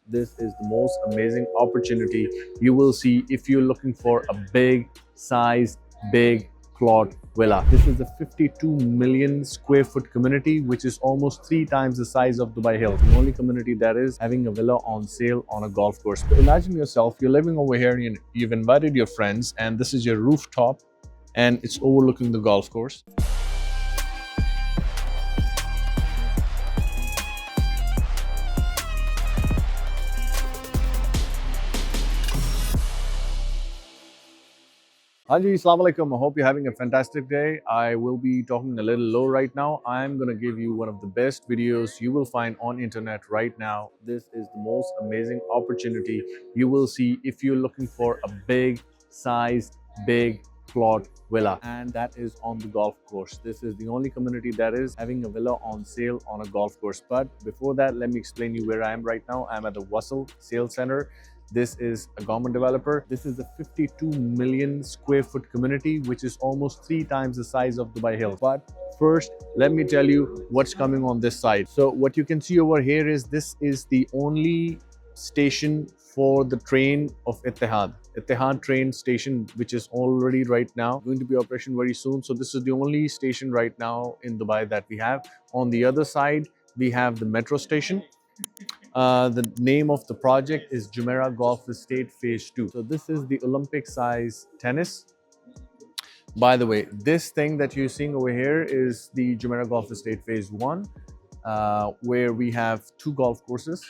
This is the most amazing opportunity you will see if you're looking for a big size, big plot villa. This is a 52 million square foot community, which is almost 3 times the size of Dubai Hills. The only community that is having a villa on sale on a golf course. So imagine yourself, you're living over here and you've invited your friends, and this is your rooftop and it's overlooking the golf course. Hanji, Assalamu alaikum. I hope you're having a fantastic day. I will be talking a little low right now. I'm going to give you one of the best videos you will find on internet right now. This is the most amazing opportunity you will see if you're looking for a big size, big plot villa, and that is on the golf course. This is the only community that is having a villa on sale on a golf course. But before that, let me explain you where I am right now. I'm at the Wasl Sales Center. This is a government developer. This is a 52 million square foot community, which is almost 3 times the size of Dubai Hills. But first, let me tell you what's coming on this side. So what you can see over here is this is the only station for the train of Etihad train station, which is already right now going to be operation very soon. So this is the only station right now in Dubai that we have. On the other side, we have the metro station. The name of the project is Jumeirah Golf Estate Phase 2. So this is the Olympic size tennis. By the way, this thing that you're seeing over here is the Jumeirah Golf Estate Phase 1, where we have 2 golf courses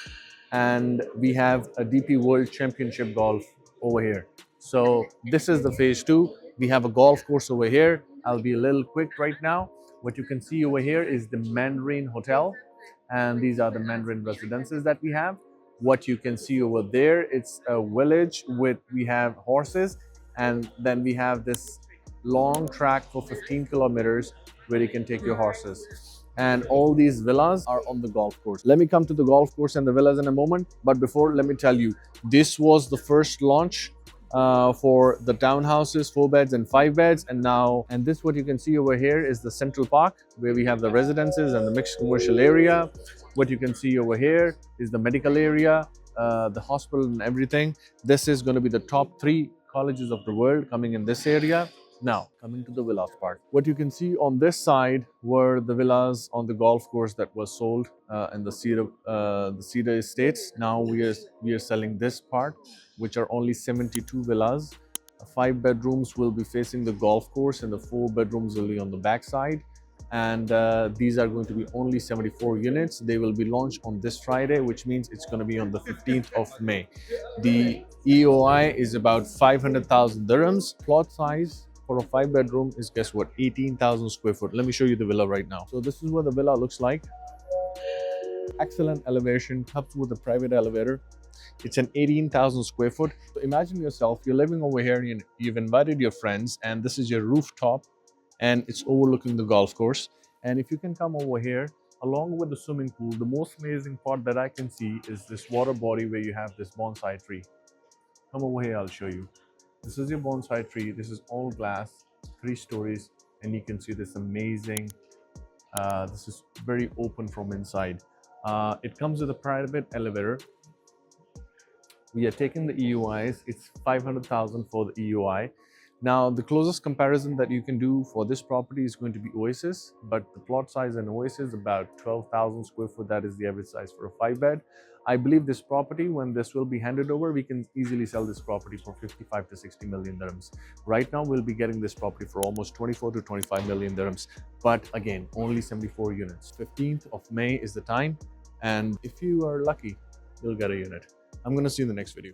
and we have a DP World Championship golf over here. So this is the Phase 2. We have a golf course over here. I'll be a little quick right now. What you can see over here is the Mandarin Hotel, and these are the Mandarin residences that we have. What you can see over there, it's a village with, we have horses, and then we have this long track for 15 kilometers where you can take your horses. And all these villas are on the golf course. Let me come to the golf course and the villas in a moment. But before, let me tell you, this was the first launch for the townhouses, 4 beds and 5 beds. And this, what you can see over here, is the Central Park, where we have the residences and the mixed commercial area. What you can see over here is the medical area, the hospital and everything. This is going to be the top 3 colleges of the world coming in this area. Now, coming to the villas part. What you can see on this side were the villas on the golf course that was sold in the Cedar Estates. Now we are selling this part, which are only 72 villas. 5 bedrooms will be facing the golf course and the 4 bedrooms will be on the back side. And these are going to be only 74 units. They will be launched on this Friday, which means it's going to be on the 15th of May. The EOI is about 500,000 dirhams. Plot size for a 5 bedroom is, guess what, 18,000 square foot. Let me show you the villa right now. So this is what the villa looks like. Excellent elevation, comes with a private elevator. It's an 18,000 square foot. So imagine yourself, you're living over here and you've invited your friends, and this is your rooftop and it's overlooking the golf course. And if you can come over here, along with the swimming pool, the most amazing part that I can see is this water body where you have this bonsai tree. Come over here, I'll show you. This is your bonsai tree. This is all glass, 3 stories, and you can see this amazing, this is very open from inside. It comes with a private elevator. We are taking the EUIs. It's 500,000 for the EUI. Now, the closest comparison that you can do for this property is going to be Oasis, but the plot size in Oasis is about 12,000 square foot. That is the average size for a 5 bed. I believe this property, when this will be handed over, we can easily sell this property for 55 to 60 million dirhams. Right now, we'll be getting this property for almost 24 to 25 million dirhams. But again, only 74 units. 15th of May is the time. And if you are lucky, you'll get a unit. I'm going to see you in the next video.